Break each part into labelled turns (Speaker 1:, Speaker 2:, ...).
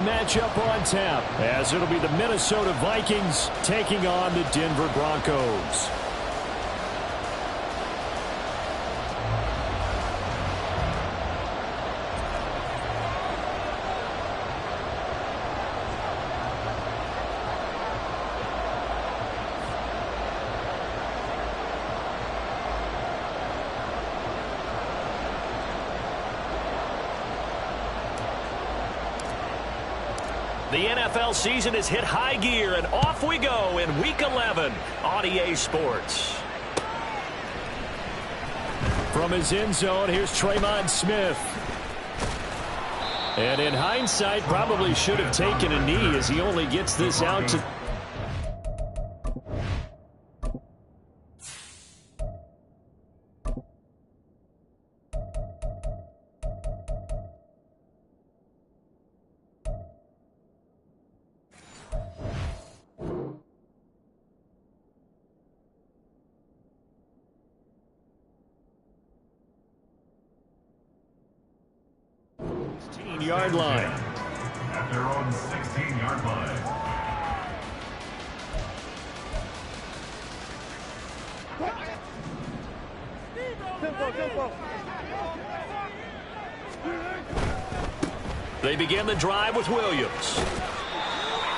Speaker 1: Matchup on tap, as it'll be the Minnesota Vikings taking on the Denver Broncos.
Speaker 2: The NFL season has hit high gear, and off we go in Week 11 on EA Sports.
Speaker 1: From his end zone, here's Tremon Smith. And in hindsight, probably should have taken a knee as he only gets this out to... yard line.
Speaker 3: At their own 16-yard line.
Speaker 2: They begin the drive with Williams.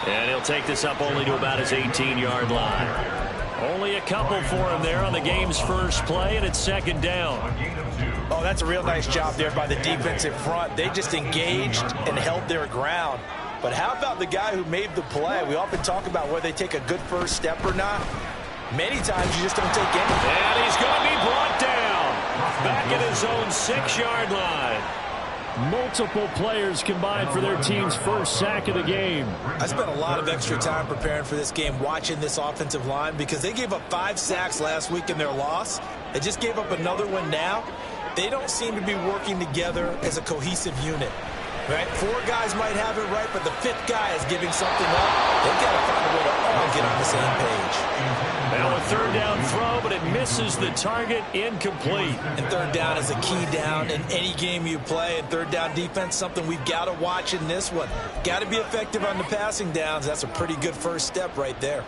Speaker 2: And he'll take this up only to about his 18-yard line. Only a couple for him there on the game's first play, and it's second down.
Speaker 4: Oh, that's a real nice job there by the defensive front. They just engaged and held their ground. But how about the guy who made the play? We often talk about whether they take a good first step or not. Many times you just don't take anything.
Speaker 2: And he's going to be brought down back at his own 6-yard line.
Speaker 1: Multiple players combined for their team's first sack of the game.
Speaker 4: I spent a lot of extra time preparing for this game, watching this offensive line, because they gave up 5 sacks last week in their loss. They just gave up another one now. They don't seem to be working together as a cohesive unit. Right? 4 guys might have it right, but the 5th guy is giving something up. They've got to find a way to all get on the same page.
Speaker 2: Now a third down throw, but it misses the target, incomplete.
Speaker 4: And third down is a key down in any game you play. And third down defense, something we've got to watch in this one. Got to be effective on the passing downs. That's a pretty good first step right there.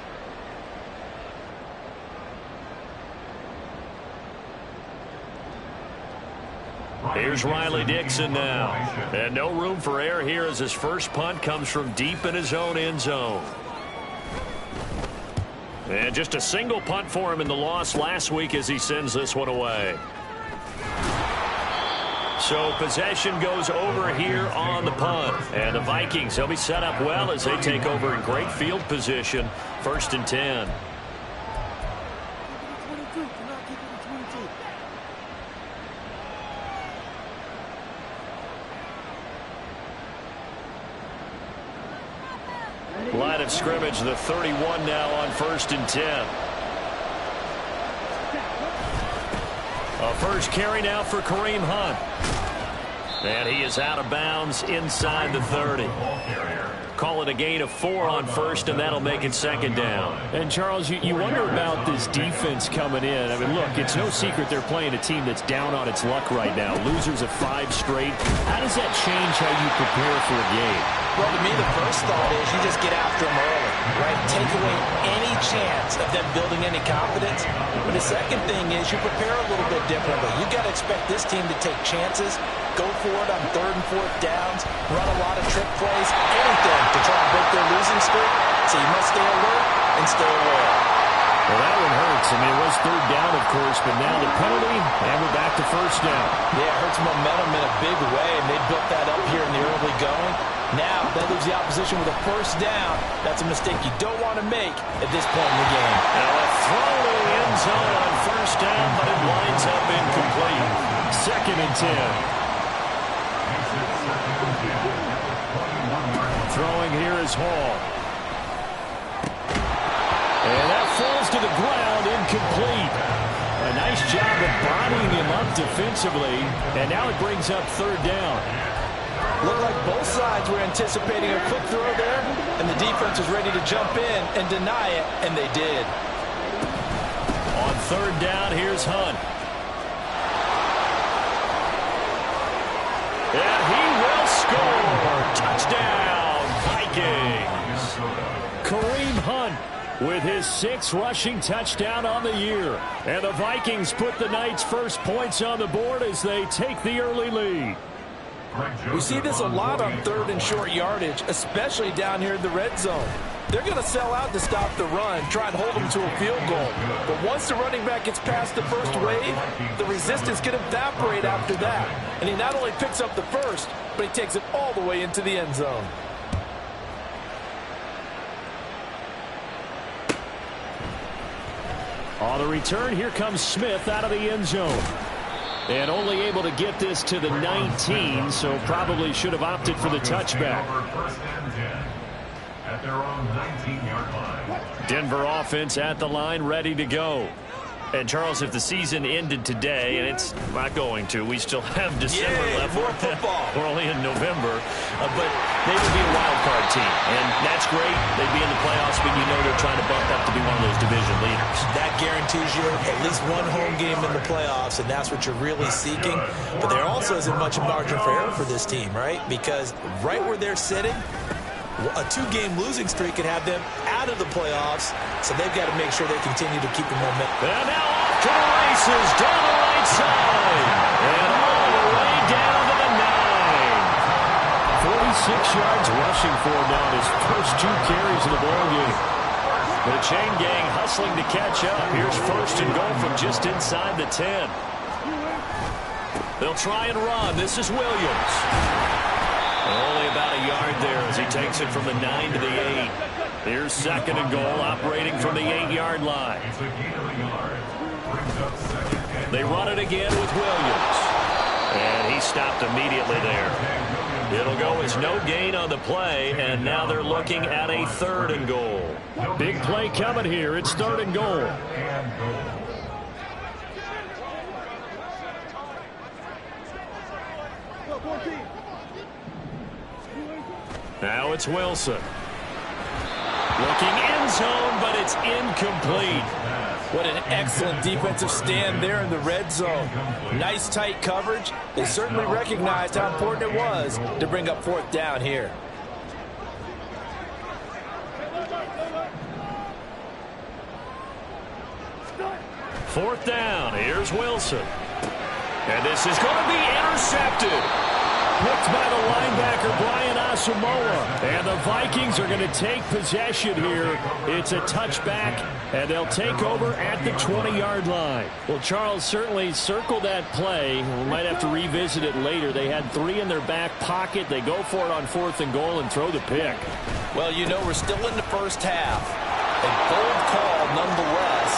Speaker 2: Here's Riley Dixon now. And no room for error here as his first punt comes from deep in his own end zone. And just a single punt for him in the loss last week as he sends this one away. So possession goes over here on the punt. And the Vikings, they'll be set up well as they take over in great field position. 1st and 10. Line of scrimmage, the 31 now on 1st and 10. A first carry now for Kareem Hunt. And he is out of bounds inside the 30. Call it a gain of 4 on first, and that'll make it second down.
Speaker 1: And, Charles, you wonder about this defense coming in. I mean, look, it's no secret they're playing a team that's down on its luck right now. Losers of 5 straight. How does that change how you prepare for a game?
Speaker 4: Well, to me, the first thought is you just get after them early, right? Take away any chance of them building any confidence. But the second thing is you prepare a little bit differently. You got to expect this team to take chances, go for it on 3rd and 4th downs, run a lot of trick plays, anything to try and break their losing streak. So you must stay alert and stay aware.
Speaker 1: Well, that one hurts. I mean, it was 3rd down, of course, but now the penalty, and we're back to 1st down.
Speaker 4: Yeah, it hurts momentum in a big way, and they built that up here in the early going. Now, that leaves the opposition with a 1st down. That's a mistake you don't want to make at this point in the game.
Speaker 2: Now a throw to the end zone on 1st down, but it winds up incomplete.
Speaker 1: 2nd and 10. Throwing here is Hall. And that falls to the ground, incomplete. A nice job of bodying him up defensively. And now it brings up 3rd down.
Speaker 4: Looked like both sides were anticipating a quick throw there, and the defense was ready to jump in and deny it, and they did.
Speaker 2: On 3rd down, here's Hunt. And he will score. Touchdown,
Speaker 1: Hunt with his 6th rushing touchdown on the year. And the Vikings put the Knights' first points on the board as they take the early lead.
Speaker 4: We see this a lot on 3rd and short yardage, especially down here in the red zone. They're going to sell out to stop the run, try and hold them to a field goal. But once the running back gets past the first wave, the resistance can evaporate after that. And he not only picks up the first, but he takes it all the way into the end zone.
Speaker 1: On the return, here comes Smith out of the end zone. And only able to get this to the 19, so probably should have opted for the touchback.
Speaker 3: First and 10 at their own 19-yard line.
Speaker 2: Denver offense at the line, ready to go. And, Charles, if the season ended today, and it's not going to, we still have December left.
Speaker 4: More football.
Speaker 2: We're only in November. But they would be a wild card team. And that's great. They'd be in the playoffs, but you know they're trying to bump up to be one of those division leaders.
Speaker 4: That guarantees you at least one home game in the playoffs, and that's what you're really seeking. But there also isn't much margin for error for this team, right? Because right where they're sitting, a 2-game losing streak could have them out of the playoffs, so they've got to make sure they continue to keep the momentum.
Speaker 2: And now off to the races, down the right side, and all the way down to the
Speaker 1: 46 yards rushing for him on his first 2 carries in the ball game.
Speaker 2: The chain gang hustling to catch up. Here's 1st and goal from just inside the 10. They'll try and run. This is Williams. Only about a yard there as he takes it from the 9 to the 8. Here's 2nd and goal, operating from the 8-yard line. They run it again with Williams. And he stopped immediately there. It'll go as no gain on the play, and now they're looking at a 3rd and goal.
Speaker 1: Big play coming here. It's 3rd and goal.
Speaker 2: Now it's Wilson. Looking end zone, but it's incomplete.
Speaker 4: What an excellent defensive stand there in the red zone. Nice tight coverage. They certainly recognized how important it was to bring up 4th down here.
Speaker 2: Fourth down. Here's Wilson. And this is going to be intercepted.
Speaker 1: Picked by the linebacker, Brian Asamoah. And the Vikings are going to take possession here. It's a touchback, and they'll take over at the 20-yard line. Well, Charles, certainly circle that play. We might have to revisit it later. They had 3 in their back pocket. They go for it on 4th and goal and throw the pick.
Speaker 4: Well, you know, we're still in the first half. A bold call nonetheless.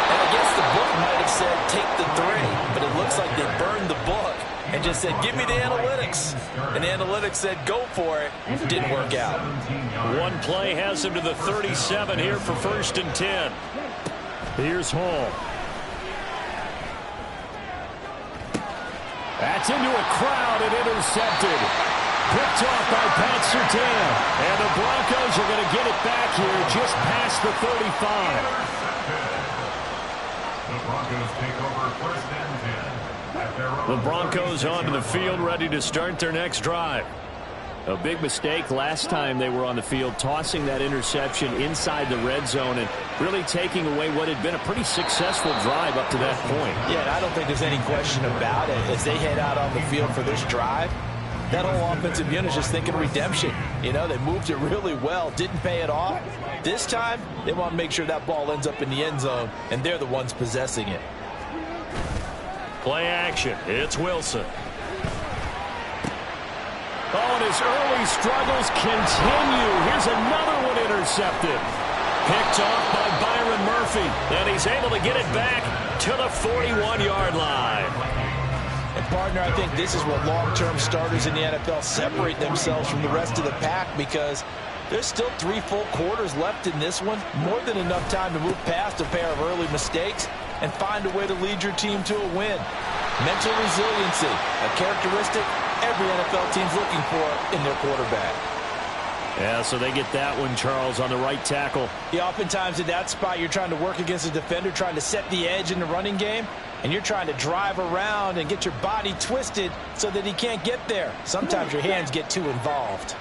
Speaker 4: And I guess the book might have said take the 3, but it looks like they burned the book and just said, give me the analytics. And the analytics said, go for it. Didn't work out.
Speaker 2: One play has him to the 37 here for 1st and 10.
Speaker 1: Here's Hall. That's into a crowd and intercepted. Picked off by Pat Surtain. And the Broncos are going to get it back here just past the 35.
Speaker 3: The Broncos take over 1st and 10.
Speaker 2: The Broncos onto the field, ready to start their next drive.
Speaker 1: A big mistake last time they were on the field, tossing that interception inside the red zone and really taking away what had been a pretty successful drive up to that point.
Speaker 4: Yeah, and I don't think there's any question about it. As they head out on the field for this drive, that whole offensive unit is just thinking redemption. You know, they moved it really well, didn't pay it off. This time, they want to make sure that ball ends up in the end zone, and they're the ones possessing it.
Speaker 2: Play action. It's Wilson.
Speaker 1: Oh, and his early struggles continue. Here's another one intercepted.
Speaker 2: Picked off by Byron Murphy. And he's able to get it back to the 41-yard line.
Speaker 4: And, partner, I think this is what long-term starters in the NFL separate themselves from the rest of the pack, because there's still 3 full quarters left in this one. More than enough time to move past a pair of early mistakes and find a way to lead your team to a win. Mental resiliency, a characteristic every NFL team's looking for in their quarterback.
Speaker 1: Yeah, so they get that one, Charles, on the right tackle.
Speaker 4: Yeah, oftentimes in that spot, you're trying to work against a defender, trying to set the edge in the running game, and you're trying to drive around and get your body twisted so that he can't get there. Sometimes your hands get too involved.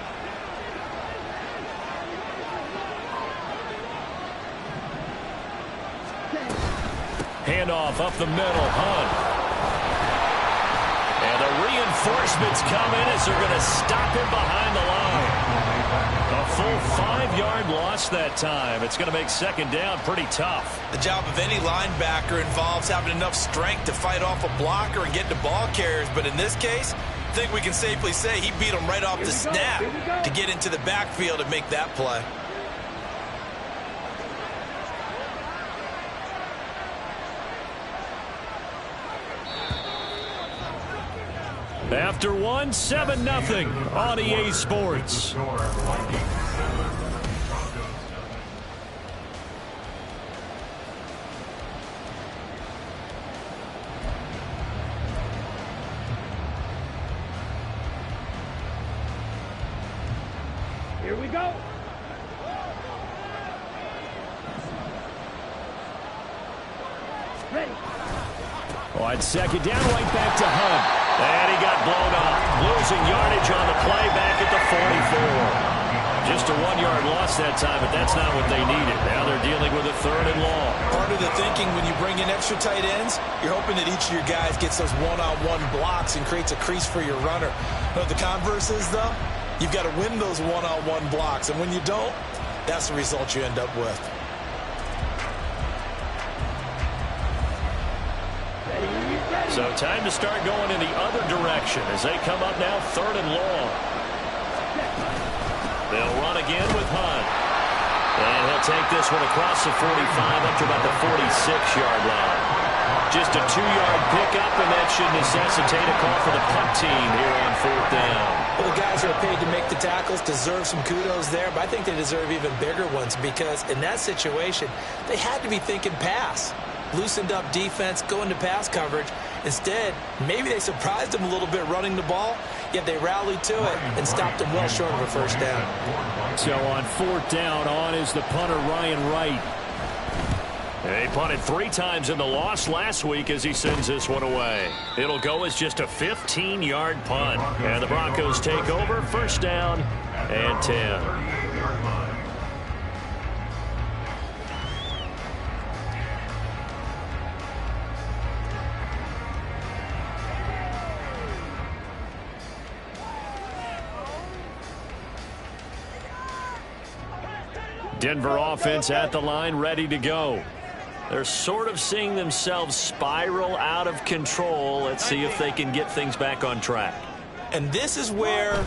Speaker 1: Handoff up the middle, Hunt.
Speaker 2: And the reinforcements come in as they're going to stop him behind the line. A full 5-yard loss that time. It's going to make second down pretty tough.
Speaker 4: The job of any linebacker involves having enough strength to fight off a blocker and get to ball carriers. But in this case, I think we can safely say he beat him right off the snap to get into the backfield and make that play.
Speaker 1: After one, 7-0 on EA Sports.
Speaker 5: Here we go. Ready.
Speaker 1: On second down, right back to Hunt.
Speaker 2: And he got blown up. Losing yardage on the play back at the 44. Just a 1-yard loss that time, but that's not what they needed. Now they're dealing with a 3rd and long.
Speaker 4: Part of the thinking when you bring in extra tight ends, you're hoping that each of your guys gets those one-on-one blocks and creates a crease for your runner. But the converse is, though, you've got to win those one-on-one blocks. And when you don't, that's the result you end up with.
Speaker 2: So time to start going in the other direction as they come up now 3rd and long. They'll run again with Hunt. And he'll take this one across the 45 up to about the 46-yard line. Just a 2-yard pickup, and that should necessitate a call for the punt team here on 4th down.
Speaker 4: Well, the guys who are paid to make the tackles deserve some kudos there, but I think they deserve even bigger ones because in that situation, they had to be thinking pass. Loosened up defense, going to pass coverage. Instead, maybe they surprised them a little bit running the ball, yet they rallied to it and stopped them well short of a 1st down.
Speaker 1: So on 4th down, on is the punter, Ryan Wright.
Speaker 2: He punted 3 times in the loss last week as he sends this one away. It'll go as just a 15-yard punt. And the Broncos take over, 1st down and 10.
Speaker 1: Denver offense at the line, ready to go.
Speaker 2: They're sort of seeing themselves spiral out of control. Let's see if they can get things back on track.
Speaker 4: And this is where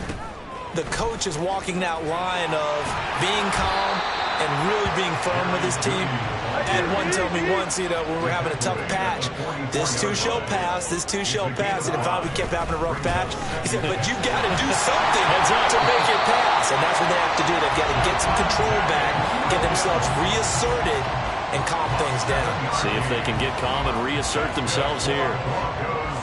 Speaker 4: the coach is walking that line of being calm and really being firm with his team. I had one tell me once, when we were having a tough patch, this too shall pass, this too shall pass, and finally we kept having a rough patch. He said, but you got to do something to make it pass, and that's what they have to do. They've got to get some control back, get themselves reasserted, and calm things down.
Speaker 2: See if they can get calm and reassert themselves here.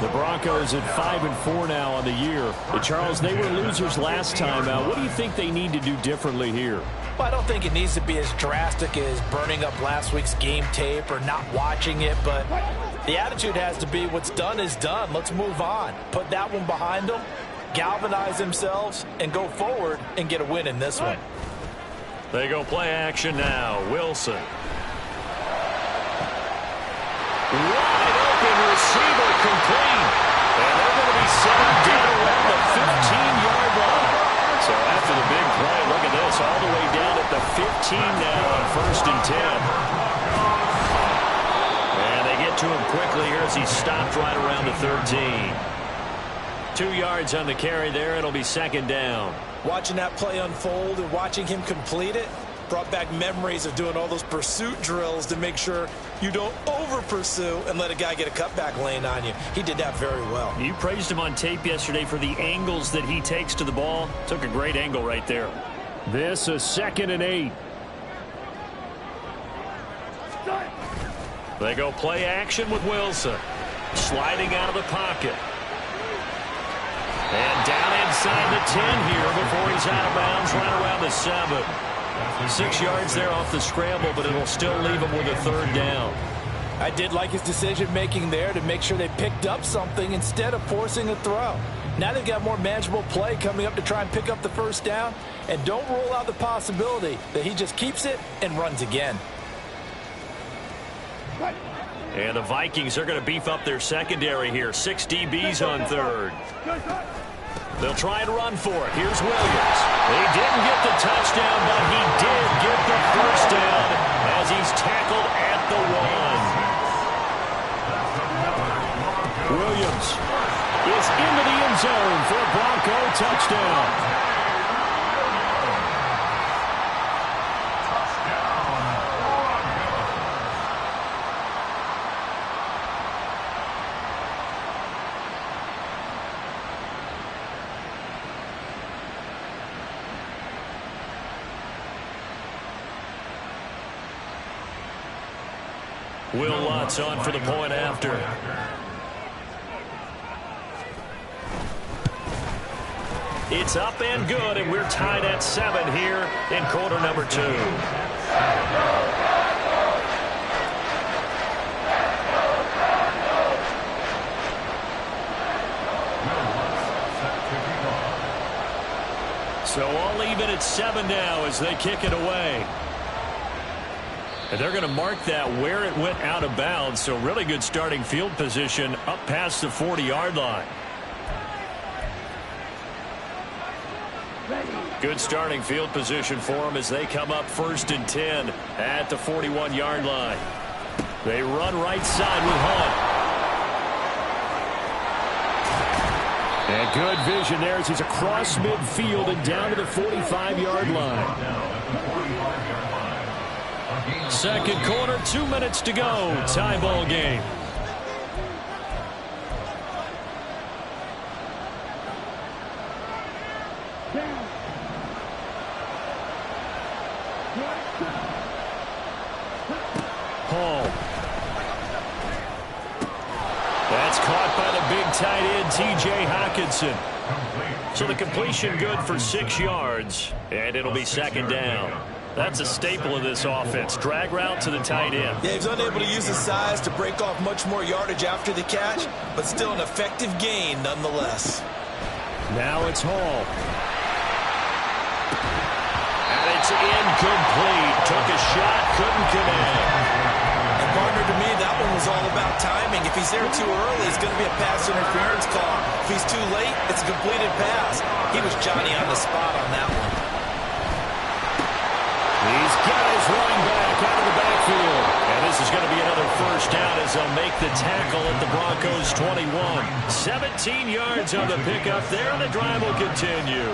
Speaker 1: The Broncos at 5-4 now on the year. Charles, they were losers last time. What do you think they need to do differently here?
Speaker 4: Well, I don't think it needs to be as drastic as burning up last week's game tape or not watching it, but the attitude has to be what's done is done. Let's move on. Put that one behind them, galvanize themselves, and go forward and get a win in this one.
Speaker 2: They go play action now. Wilson. Wide open receiver complete. And they're going to be settled down around the 15-yard line. So after the big play, look at this, all the way down at the 15 now on 1st and 10. And they get to him quickly here as he stopped right around the 13. 2 yards on the carry there. It'll be 2nd down.
Speaker 4: Watching that play unfold and watching him complete it brought back memories of doing all those pursuit drills to make sure you don't over-pursue and let a guy get a cutback lane on you. He did that very well.
Speaker 2: You praised him on tape yesterday for the angles that he takes to the ball. Took a great angle right there.
Speaker 1: This is 2nd and 8.
Speaker 2: They go play action with Wilson. Sliding out of the pocket. And down inside the 10 here before he's out of bounds right around the 7. 6 yards there off the scramble, but it'll still leave him with a 3rd down.
Speaker 4: I did like his decision-making there to make sure they picked up something instead of forcing a throw. Now they've got more manageable play coming up to try and pick up the 1st down, and don't rule out the possibility that he just keeps it and runs again.
Speaker 2: And the Vikings are going to beef up their secondary here. 6 DBs on third. They'll try and run for it. Here's Williams. He didn't get the touchdown, but he did get the first down as he's tackled at the 1.
Speaker 1: Williams is into the end zone for a Bronco touchdown.
Speaker 2: Will Lutz on for the point after. It's up and good, and we're tied at 7 here in quarter number 2. So all even at 7 now as they kick it away. And they're going to mark that where it went out of bounds. So really good starting field position up past the 40-yard line. Good starting field position for them as they come up 1st and 10 at the 41-yard line. They run right side with Hunt.
Speaker 1: And good vision there as he's across midfield and down to the 45-yard line.
Speaker 2: Second quarter, 2 minutes to go. Tie ball game.
Speaker 1: Hall. That's caught by the big tight end, T.J. Hockenson.
Speaker 2: So the completion good for 6 yards, and it'll be second down. That's a staple of this offense. Drag route to the tight end.
Speaker 4: Yeah, he's unable to use his size to break off much more yardage after the catch, but still an effective gain nonetheless.
Speaker 1: Now it's Hall.
Speaker 2: And it's incomplete. Took a shot, couldn't connect.
Speaker 4: And partner, to me, that one was all about timing. If he's there too early, it's going to be a pass interference call. If he's too late, it's a completed pass. He was Johnny on the spot on that one.
Speaker 1: He's got his running back out of the backfield.
Speaker 2: And this is going to be another first down as they'll make the tackle at the Broncos 21. 17 yards on the pickup there, and the drive will continue.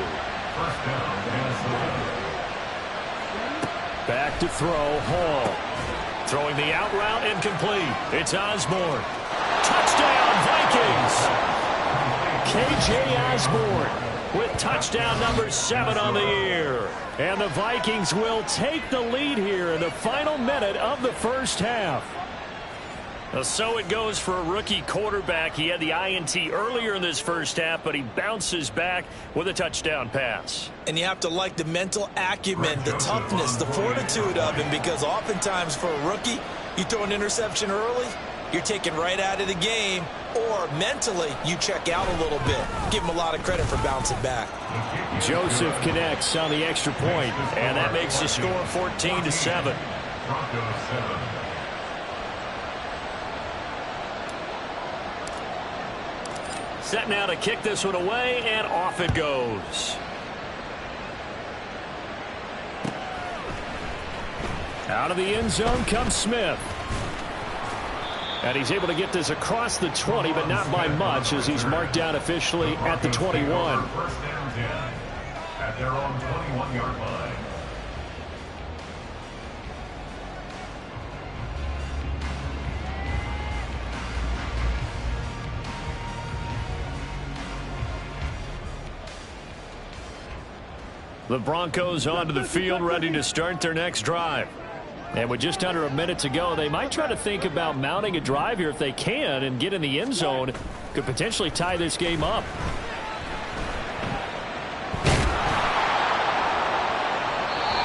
Speaker 1: Back to throw, Hall.
Speaker 2: Throwing the out route incomplete. It's Osborne. Touchdown, Vikings!
Speaker 1: K.J. Osborne
Speaker 2: with touchdown number 7 on the year.
Speaker 1: And the Vikings will take the lead here in the final minute of the first half.
Speaker 2: So it goes for a rookie quarterback. He had the INT earlier in this first half, but he bounces back with a touchdown pass.
Speaker 4: And you have to like the mental acumen, the toughness, the fortitude of him, because oftentimes for a rookie, you throw an interception early, you're taken right out of the game, or mentally you check out a little bit. Give him a lot of credit for bouncing back.
Speaker 1: Joseph connects on the extra point,
Speaker 2: and that makes the score 14-7. Set now to kick this one away, and off it goes.
Speaker 1: Out of the end zone comes Smith. And he's able to get this across the 20, but not by much, as he's marked down officially at the 21.
Speaker 3: First down 10 at their own 21-yard line.
Speaker 1: The Broncos onto the field, ready to start their next drive. And with just under a minute to go, they might try to think about mounting a drive here if they can and get in the end zone. Could potentially tie this game up.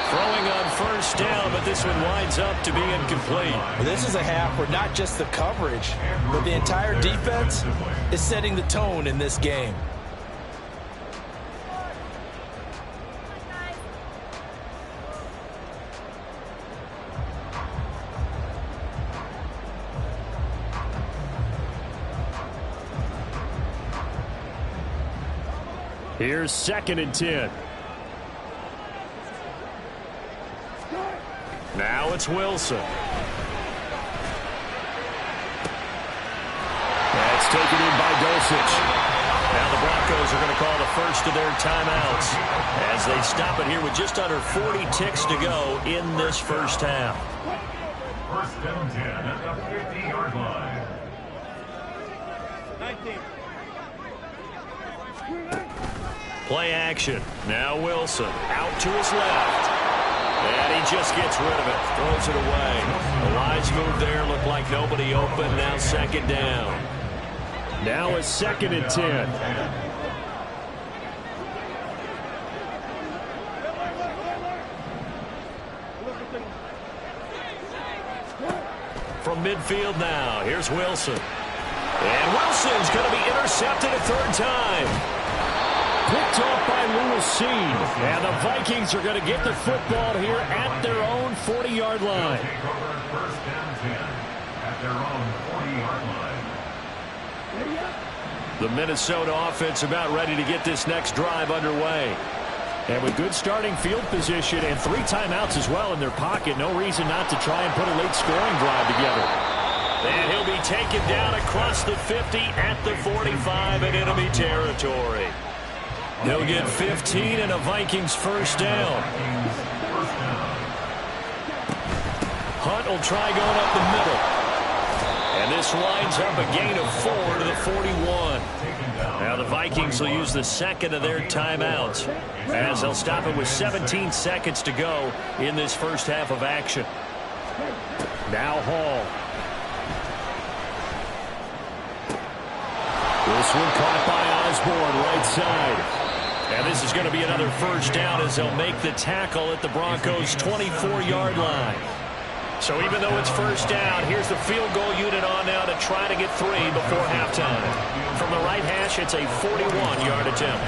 Speaker 2: Throwing on first down, but this one winds up to be incomplete.
Speaker 4: Well, this is a half where not just the coverage, but the entire defense is setting the tone in this game.
Speaker 1: Here's 2nd and 10. Now it's Wilson. That's taken in by Dulcich. Now the Broncos are going to call the first of their timeouts as they stop it here with just under 40 ticks to go in this first half.
Speaker 3: 1st and 10 at the 50-yard line.
Speaker 5: 19.
Speaker 2: Play action. Now Wilson out to his left. And he just gets rid of it. Throws it away. The wise move there. Looked like nobody open. Now 2nd down.
Speaker 1: Now it's 2nd and 10.
Speaker 2: From midfield now. Here's Wilson. And Wilson's going to be intercepted a 3rd time.
Speaker 1: Picked off by Lewis Cine. And the Vikings are going to get the football here at their own 40-yard line.
Speaker 3: Take over 1st and 10 at their own 40-yard line.
Speaker 2: The Minnesota offense about ready to get this next drive underway.
Speaker 1: And with good starting field position and 3 timeouts as well in their pocket, no reason not to try and put a late scoring drive together.
Speaker 2: And he'll be taken down across the 50 at the 45 in enemy territory. He'll get 15 and a Vikings 1st down. Hunt will try going up the middle. And this winds up a gain of 4 to the 41. Now the Vikings will use the 2nd of their timeouts as they'll stop it with 17 seconds to go in this first half of action.
Speaker 1: Now Hall. This one caught by Osborne, right side.
Speaker 2: And this is going to be another 1st down as they'll make the tackle at the Broncos' 24-yard line. So even though it's 1st down, here's the field goal unit on now to try to get 3 before halftime. From the right hash, it's a 41-yard attempt.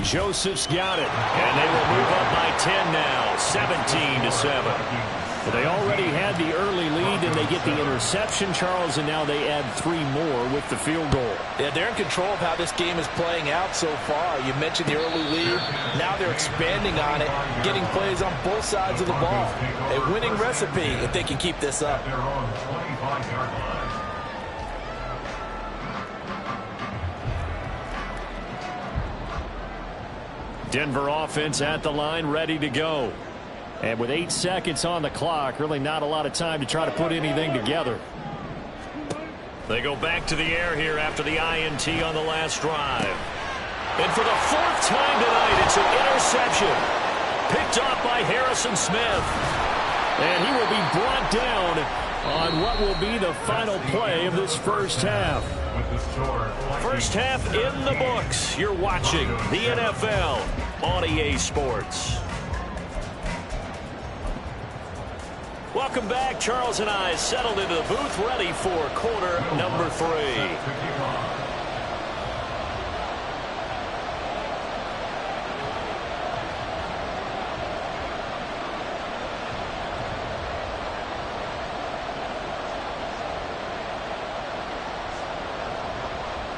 Speaker 1: Joseph's got it.
Speaker 2: And they will move up by 10 now, 17-7.
Speaker 1: Well, they already had the early lead, and they get the interception, Charles, and now they add 3 more with the field goal.
Speaker 4: Yeah, they're in control of how this game is playing out so far. You mentioned the early lead. Now they're expanding on it, getting plays on both sides of the ball. A winning recipe if they can keep this up.
Speaker 3: Their own 25-yard line.
Speaker 1: Denver offense at the line, ready to go. And with 8 seconds on the clock, really not a lot of time to try to put anything together.
Speaker 2: They go back to the air here after the INT on the last drive. And for the 4th time tonight, it's an interception. Picked off by Harrison Smith.
Speaker 1: And he will be brought down on what will be the final play of this first half.
Speaker 3: With the score,
Speaker 2: First half in the books. You're watching the NFL on EA Sports. Welcome back. Charles and I settled into the booth ready for quarter number 3.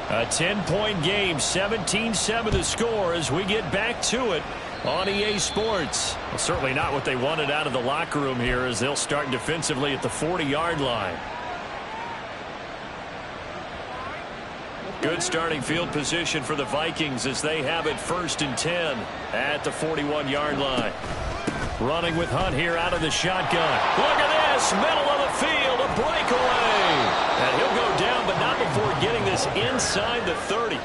Speaker 2: A 10-point game, 17-7 the score as we get back to it on EA Sports. Well, certainly not what they wanted out of the locker room here as they'll start defensively at the 40-yard line. Good starting field position for the Vikings as they have it 1st and 10 at the 41-yard line. Running with Hunt here out of the shotgun. Look at this, middle of the field, a breakaway. And he'll go down, but not before getting this inside the 30.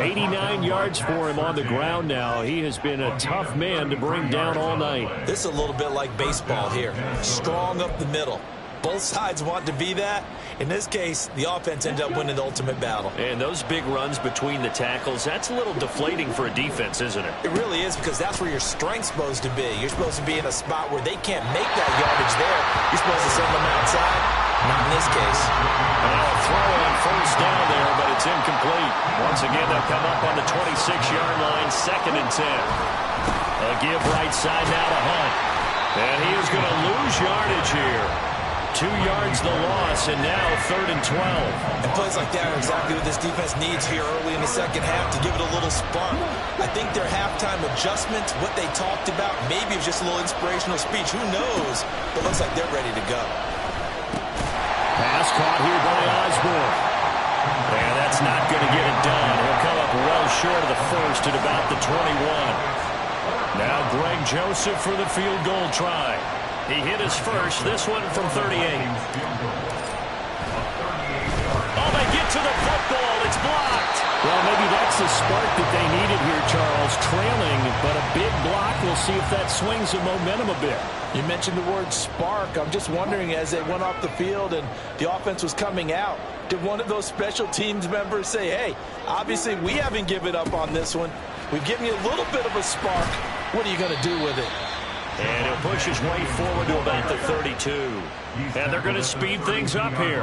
Speaker 2: 89 yards for him on the ground now. He has been a tough man to bring down all night.
Speaker 4: This is a little bit like baseball here. Strong up the middle. Both sides want to be that. In this case, the offense ended up winning the ultimate battle.
Speaker 2: And those big runs between the tackles, that's a little deflating for a defense, isn't it?
Speaker 4: It really is, because that's where your strength's supposed to be. You're supposed to be in a spot where they can't make that yardage there. You're supposed to send them outside. Not in this case.
Speaker 2: Well, a throw on 1st down there, but it's incomplete. Once again, they'll come up on the 26-yard line, 2nd and 10. A give right side now to Hunt. And he is going to lose yardage here. 2 yards the loss, and now 3rd and 12.
Speaker 4: And plays like that are exactly what this defense needs here early in the second half to give it a little spark. I think their halftime adjustments, what they talked about, maybe it was just a little inspirational speech. Who knows? But looks like they're ready to go.
Speaker 1: Pass caught here by Osborne.
Speaker 2: And that's not going to get it done. He'll come up well short of the first at about the 21. Now Greg Joseph for the field goal try. He hit his first, this one from 38. Oh, they get to the football. It's blocked.
Speaker 1: Well, maybe that's the spark that they needed here, Charles. Trailing, but a big block. We'll see if that swings the momentum a bit.
Speaker 4: You mentioned the word spark. I'm just wondering, as they went off the field and the offense was coming out, did one of those special teams members say, hey, obviously we haven't given up on this one. We've given you a little bit of a spark. What are you going to do with it?
Speaker 2: And he'll push his way forward to about the 32. And they're going to speed things up here.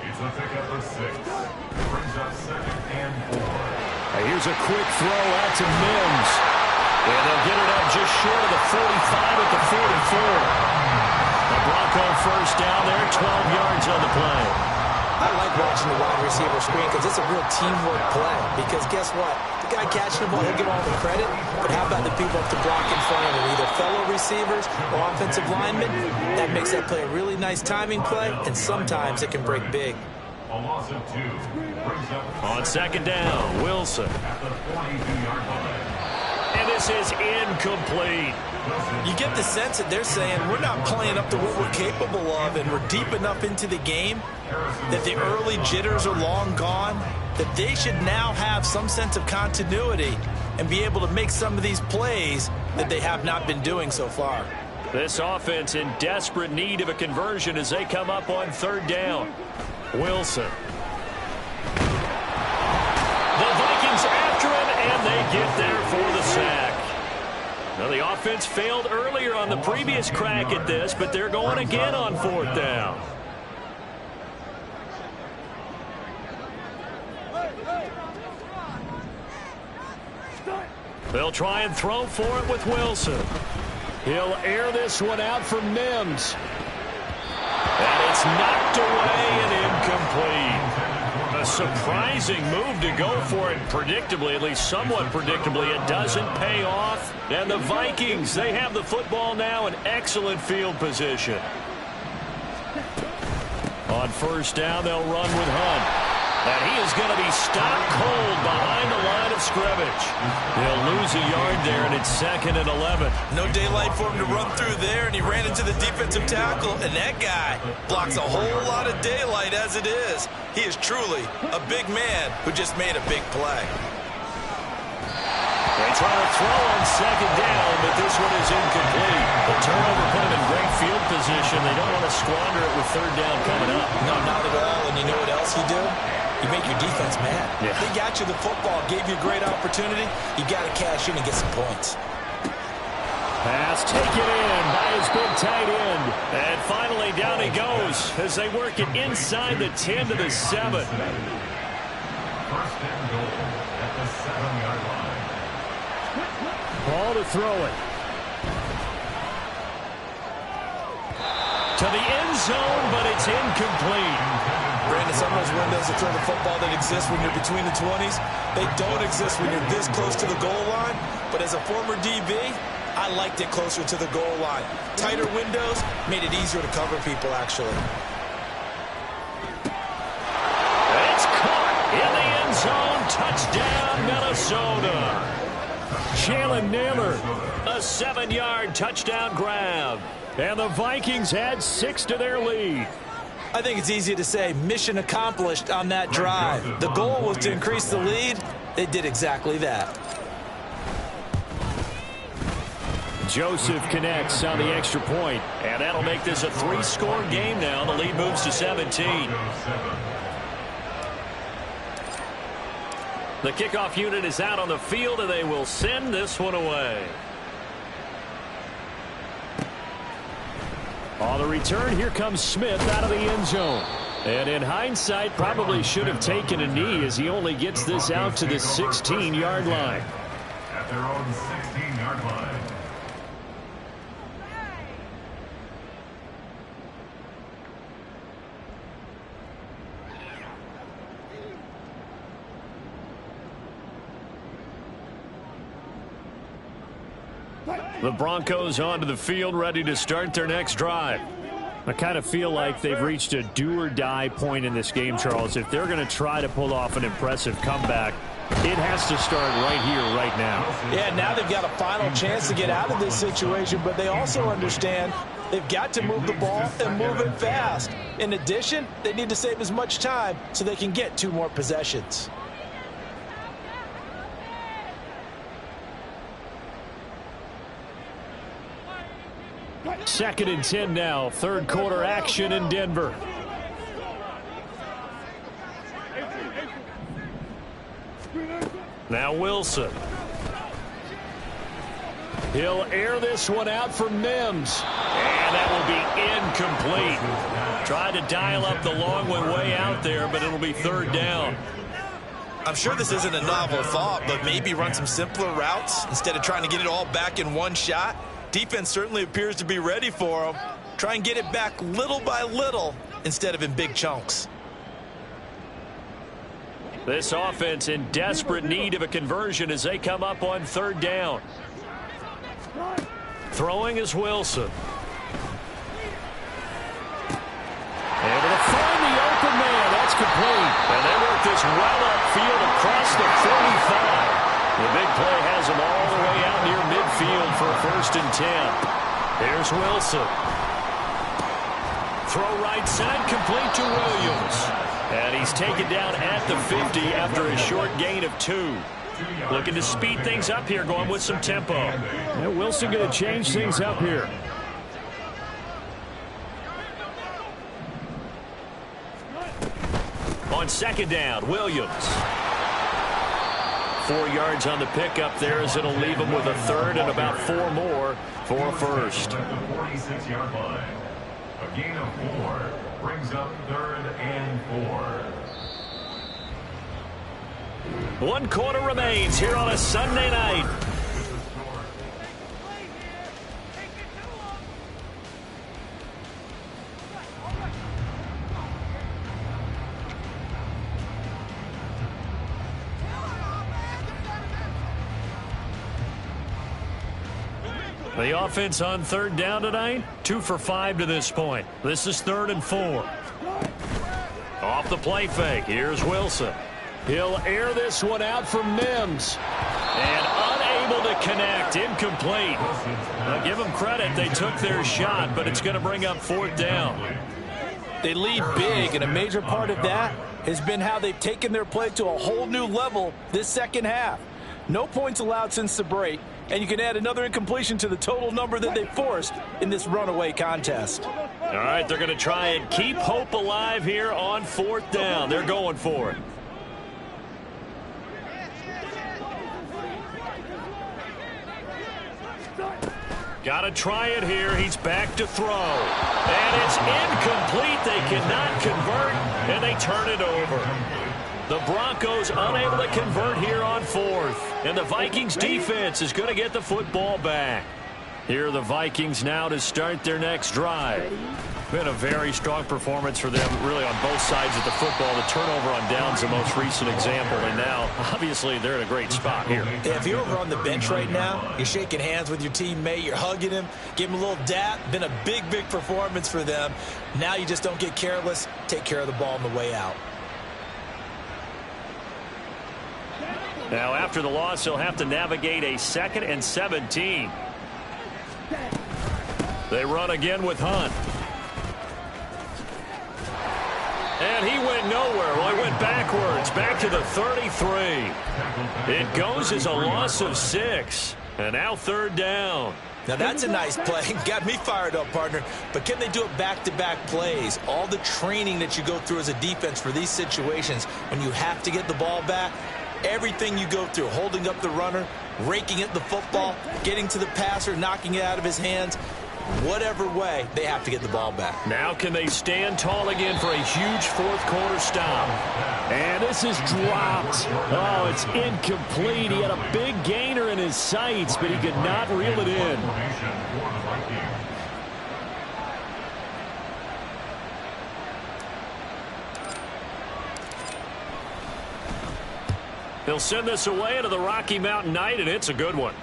Speaker 3: It's a pickup of 6. Brings up 2nd and 4.
Speaker 1: Here's a quick throw out to Mims.
Speaker 2: And they'll get it up just short of the 45 at the 44. The Bronco first down there, 12 yards on the play.
Speaker 4: I like watching the wide receiver screen because it's a real teamwork play. Because guess what? The guy catching the ball, he'll get all the credit. But how about the people up to block in front of him, either fellow receivers or offensive linemen? That makes that play a really nice timing play, and sometimes it can break big.
Speaker 3: A loss of 2. Brings up
Speaker 2: On 2nd down, Wilson.
Speaker 3: at the 42-yard line.
Speaker 2: And this is incomplete.
Speaker 4: You get the sense that they're saying we're not playing up to what we're capable of, and we're deep enough into the game that the early jitters are long gone, that they should now have some sense of continuity and be able to make some of these plays that they have not been doing so far.
Speaker 2: This offense in desperate need of a conversion as they come up on 3rd down. Wilson. The Vikings after him, and they get there for the sack. Now, the offense failed earlier on the previous crack at this, but they're going again on 4th down. They'll try and throw for it with Wilson.
Speaker 1: He'll air this one out for Mims.
Speaker 2: And it's knocked away and incomplete. A surprising move to go for it predictably, at least somewhat predictably. It doesn't pay off. And the Vikings, they have the football now in excellent field position. On 1st down, they'll run with Hunt. And he is going to be stopped cold behind the line of scrimmage. He'll lose a yard there, and it's 2nd and 11.
Speaker 4: No daylight for him to run through there, and he ran into the defensive tackle, and that guy blocks a whole lot of daylight as it is. He is truly a big man who just made a big play.
Speaker 2: They try to throw on 2nd down, but this one is incomplete. The turnover put him in great field position. They don't want to squander it with 3rd down coming up.
Speaker 4: No, not at all, and you know what else you do? You make your defense mad.
Speaker 2: Yeah.
Speaker 4: They got you the football, gave you a great opportunity. You got to cash in and get some points.
Speaker 1: Pass taken in by his big tight end.
Speaker 2: And finally down he goes as they work it inside the 10 to the 7.
Speaker 3: 1st and goal at the 7-yard line.
Speaker 1: Ball to throw it.
Speaker 2: To the end zone, but it's incomplete.
Speaker 4: Brandon, some of those windows to throw the football that exist when you're between the 20s, they don't exist when you're this close to the goal line. But as a former DB, I liked it closer to the goal line. Tighter windows made it easier to cover people, actually.
Speaker 2: It's caught in the end zone. Touchdown, Minnesota.
Speaker 1: Jalen Nailor.
Speaker 2: A 7-yard touchdown grab.
Speaker 1: And the Vikings add 6 to their lead.
Speaker 4: I think it's easy to say mission accomplished on that drive. The goal was to increase the lead. They did exactly that.
Speaker 1: Joseph connects on the extra point.
Speaker 2: And that'll make this a 3-score game now. The lead moves to 17. The kickoff unit is out on the field, and they will send this one away.
Speaker 1: On the return, here comes Smith out of the end zone. And in hindsight, probably should have taken a knee as he only gets this out to the 16-yard line.
Speaker 3: At their own 16-yard line.
Speaker 2: The Broncos onto the field, ready to start their next drive.
Speaker 1: I kind of feel like they've reached a do-or-die point in this game, Charles. If they're going to try to pull off an impressive comeback, it has to start right here, right now.
Speaker 4: Yeah, now they've got a final chance to get out of this situation, but they also understand they've got to move the ball and move it fast. In addition, they need to save as much time so they can get 2 more possessions.
Speaker 1: Second and 10 now. Third quarter action in Denver.
Speaker 2: Now Wilson.
Speaker 1: He'll air this one out for Mims.
Speaker 2: And that will be incomplete. Tried to dial up the long one way out there, but it'll be third down.
Speaker 6: I'm sure this isn't a novel thought, but maybe run some simpler routes instead of trying to get it all back in one shot. Defense certainly appears to be ready for them. Try and get it back little by little instead of in big chunks.
Speaker 2: This offense in desperate need of a conversion as they come up on third down. Throwing is Wilson.
Speaker 1: Able to find the open man. That's complete.
Speaker 2: And they work this well upfield across the 45. The big play has them all the way out near midfield for a 1st and 10. Here's Wilson. Throw right side, complete to Williams. And he's taken down at the 50 after a short gain of 2. Looking to speed things up here, going with some tempo.
Speaker 1: Yeah, Wilson going to change things up here.
Speaker 2: On second down, Williams. 4 yards on the pickup there as it'll leave him with a third and about 4 more for a first.
Speaker 3: At the 46-yard line. A gain of 4 brings up 3rd and 4.
Speaker 2: 1 quarter remains here on a Sunday night. The offense on third down tonight, 2 for 5 to this point. This is 3rd and 4. Off the play fake, here's Wilson.
Speaker 1: He'll air this one out for Mims.
Speaker 2: And unable to connect, incomplete. Now give them credit, they took their shot, but it's going to bring up 4th down.
Speaker 4: They lead big, and a major part of that has been how they've taken their play to a whole new level this second half. No points allowed since the break, and you can add another incompletion to the total number that they forced in this runaway contest.
Speaker 2: All right, they're going to try and keep hope alive here on 4th down. They're going for it. Got to try it here. He's back to throw. And it's incomplete. They cannot convert, and they turn it over. The Broncos unable to convert here on 4th. And the Vikings defense is going to get the football back. Here are the Vikings now to start their next drive. Been a very strong performance for them, really, on both sides of the football. The turnover on downs, the most recent example, and now, obviously, they're in a great spot here.
Speaker 4: Yeah, if you're over on the bench right now, you're shaking hands with your teammate, you're hugging him, give him a little dap. Been a big, big performance for them. Now you just don't get careless. Take care of the ball on the way out.
Speaker 2: Now, after the loss, he'll have to navigate a 2nd and 17. They run again with Hunt. And he went nowhere. Well, he went backwards, back to the 33. It goes as a loss of 6. And now 3rd down.
Speaker 4: Now, that's a nice play. Got me fired up, partner. But can they do it back-to-back plays? All the training that you go through as a defense for these situations, when you have to get the ball back, everything you go through, holding up the runner, raking at the football, getting to the passer, knocking it out of his hands, whatever way, they have to get the ball back.
Speaker 2: Now can they stand tall again for a huge 4th quarter stop?
Speaker 1: And this is dropped. Oh, it's incomplete. He had a big gainer in his sights, but he could not reel it in.
Speaker 2: They'll send this away into the Rocky Mountain night, and it's a good one.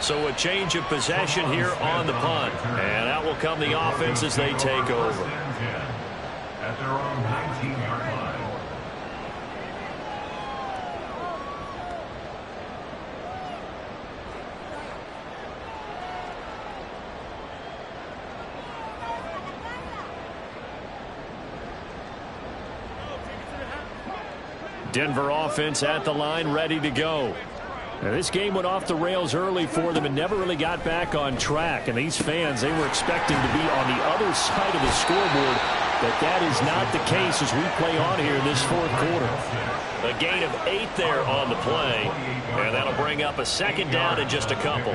Speaker 2: So a change of possession here on the punt. And out will come the offense as they take over.
Speaker 3: At their own 19-yard line.
Speaker 1: Denver offense at the line, ready to go. Now, this game went off the rails early for them and never really got back on track. And these fans, they were expecting to be on the other side of the scoreboard. But that is not the case as we play on here in this fourth quarter.
Speaker 2: A gain of 8 there on the play. And that'll bring up a second down in just a couple.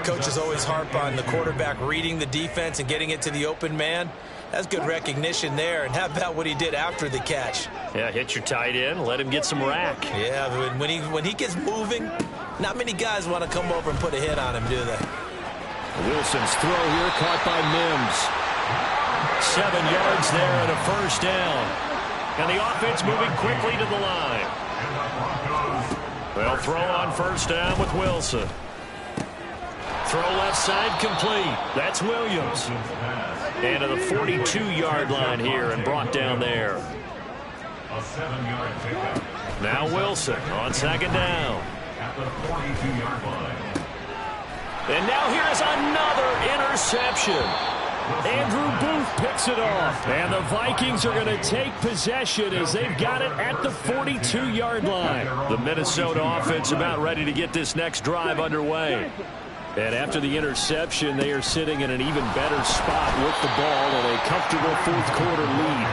Speaker 4: Coaches always harp on the quarterback reading the defense and getting it to the open man. That's good recognition there. And how about what he did after the catch?
Speaker 2: Yeah, hit your tight end, let him get some rack.
Speaker 4: Yeah, when he gets moving, not many guys want to come over and put a hit on him, do they?
Speaker 1: Wilson's throw here caught by Mims.
Speaker 2: 7 yards there and a first down. And the offense moving quickly to the line. They'll throw on first down with Wilson. Throw left side complete. That's Williams. And to the 42-yard line here and brought down there.
Speaker 3: A 7-yard pickup.
Speaker 2: Now Wilson on second down.
Speaker 3: At the 42-yard line.
Speaker 1: And now here's another interception. Andrew Booth picks it off. And the Vikings are going to take possession as they've got it at the 42-yard line.
Speaker 2: The Minnesota offense about ready to get this next drive underway.
Speaker 1: And after the interception, they are sitting in an even better spot with the ball and a comfortable fourth quarter lead.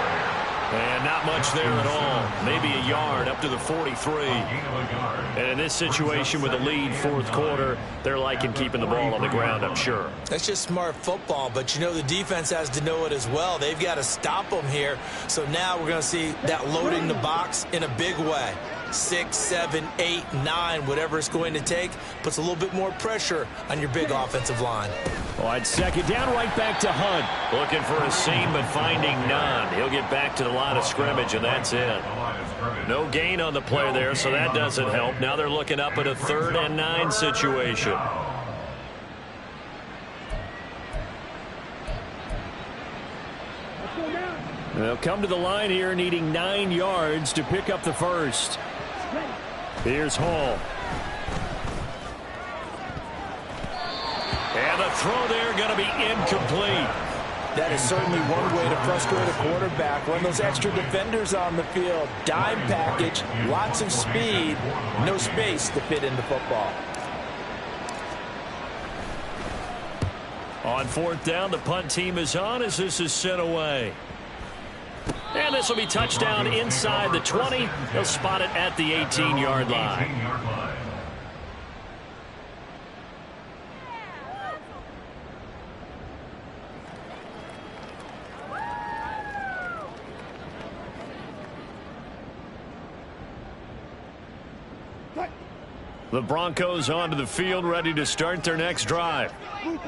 Speaker 2: And not much there at all. Maybe a yard up to the 43. And in this situation with a lead fourth quarter, they're liking keeping the ball on the ground, I'm sure.
Speaker 4: That's just smart football, but you know the defense has to know it as well. They've got to stop them here. So now we're going to see that loading the box in a big way. 6, 7, 8, 9, whatever it's going to take, puts a little bit more pressure on your big offensive line.
Speaker 1: On second down, right back to Hunt.
Speaker 2: Looking for a seam, but finding none. He'll get back to the line of scrimmage, and that's it. No gain on the play there, so that doesn't help. Now they're looking up at a 3rd and 9 situation.
Speaker 1: They'll come to the line here needing 9 yards to pick up the first. Here's Hall.
Speaker 2: And the throw there going to be incomplete.
Speaker 4: That is certainly one way to frustrate a quarterback. Run those extra defenders on the field. Dime package, lots of speed, no space to fit into football.
Speaker 2: On 4th down, the punt team is on as this is sent away. And this will be touchdown inside the 20. They'll spot it at the 18-yard line. The Broncos onto the field, ready to start their next drive.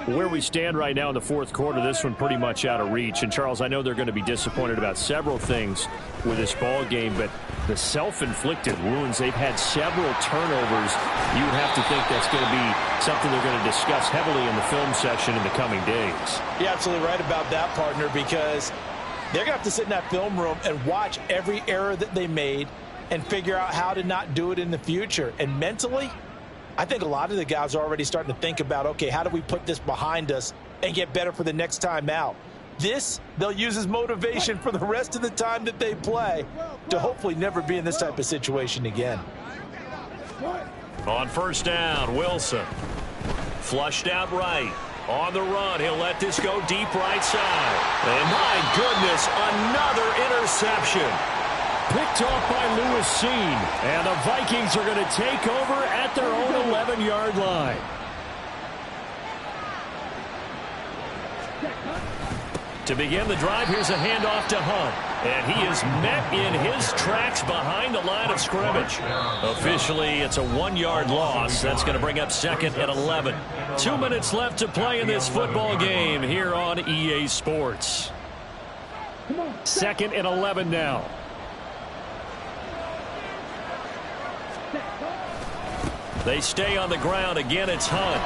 Speaker 1: Where we stand right now in the fourth quarter, this one pretty much out of reach. And, Charles, I know they're going to be disappointed about several things with this ball game, but the self-inflicted wounds, they've had several turnovers. You would have to think that's going to be something they're going to discuss heavily in the film session in the coming days.
Speaker 4: You're absolutely right about that, partner, because they're going to have to sit in that film room and watch every error that they made and figure out how to not do it in the future. And mentally, I think a lot of the guys are already starting to think about, okay, how do we put this behind us and get better for the next time out? This, they'll use as motivation for the rest of the time that they play to hopefully never be in this type of situation again.
Speaker 2: On first down, Wilson. Flushed out right. On the run, he'll let this go deep right side. And my goodness, another interception.
Speaker 1: Picked off by Lewis Cine. And the Vikings are going to take over at their own 11-yard line. To begin the drive, here's a handoff to Hunt. And he is met in his tracks behind the line of scrimmage. Officially, it's a 1-yard loss. That's going to bring up 2nd and 11. 2 minutes left to play in this football game here on EA Sports. 2nd and 11 now. They stay on the ground. Again, it's Hunt.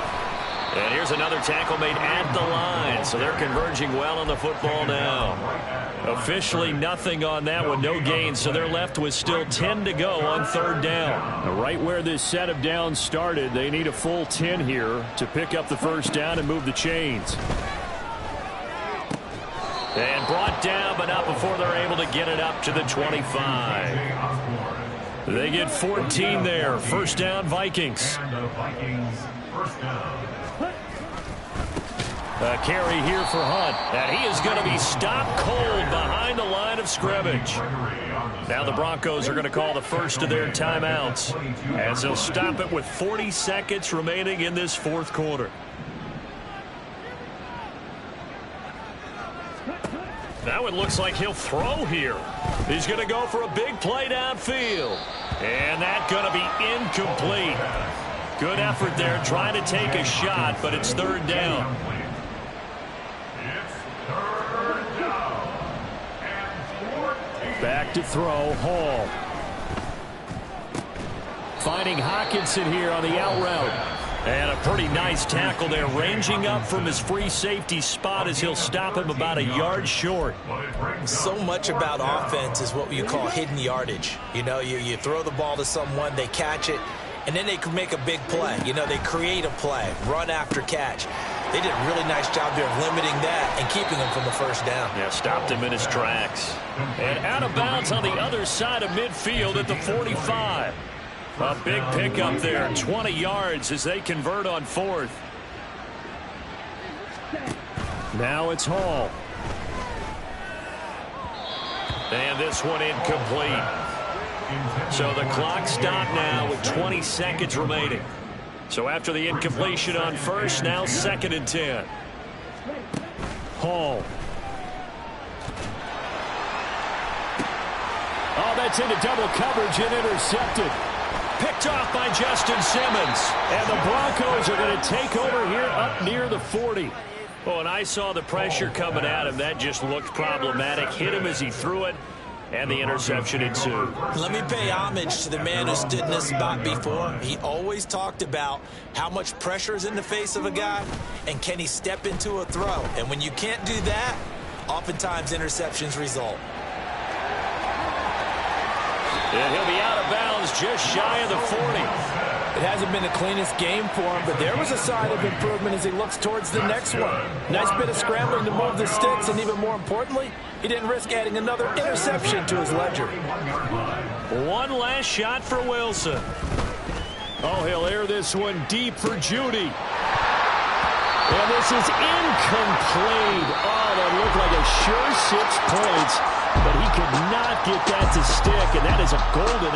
Speaker 2: And here's another tackle made at the line, so they're converging well on the football now. Officially nothing on that one, no gain, so they're left with still 10 to go on third down.
Speaker 1: Now, right where this set of downs started, they need a full 10 here to pick up the first down and move the chains.
Speaker 2: And brought down, but not before they're able to get it up to the 25. They get 14 there. First down, Vikings.
Speaker 3: And the Vikings first down.
Speaker 1: A carry here for Hunt.
Speaker 2: And he is going to be stopped cold behind the line of scrimmage. Now the Broncos are going to call the first of their timeouts as they'll stop it with 40 seconds remaining in this fourth quarter. Now it looks like he'll throw here. He's going to go for a big play downfield. And that's going to be incomplete. Good effort there trying to take a shot, but it's third down.
Speaker 1: Back to throw, Hall. Finding Hockenson here on the out route.
Speaker 2: And a pretty nice tackle there, ranging up from his free safety spot as he'll stop him about a yard short.
Speaker 4: So much about offense is what you call hidden yardage. You know, you throw the ball to someone, they catch it, and then they can make a big play. You know, they create a play, run after catch. They did a really nice job there of limiting that and keeping him from the first down.
Speaker 2: Yeah, stopped him in his tracks.
Speaker 1: And out of bounds on the other side of midfield at the 45.
Speaker 2: A big pickup there, 20 yards as they convert on fourth.
Speaker 1: Now it's Hall.
Speaker 2: And this one incomplete. So the clock stopped now with 20 seconds remaining. So after the incompletion on first, now second and 10.
Speaker 1: Hall. Oh, that's into double coverage and intercepted.
Speaker 2: Picked off by Justin Simmons.
Speaker 1: And the Broncos are going to take over here up near the 40.
Speaker 2: Oh, and I saw the pressure coming at him. That just looked problematic. Hit him as he threw it, and the interception ensued.
Speaker 4: Let me pay homage to the man who stood in this spot before. He always talked about how much pressure is in the face of a guy, and can he step into a throw. And when you can't do that, oftentimes interceptions result.
Speaker 2: And he'll be out of bounds just shy of the 40.
Speaker 4: It hasn't been the cleanest game for him, but there was a sign of improvement as he looks towards the next one. Nice bit of scrambling to move the sticks, and even more importantly, he didn't risk adding another interception to his ledger.
Speaker 2: One last shot for Wilson.
Speaker 1: Oh, he'll air this one deep for Judy. And this is incomplete. Oh, that looked like a sure 6 points, but he could not get that to stick, and that is a golden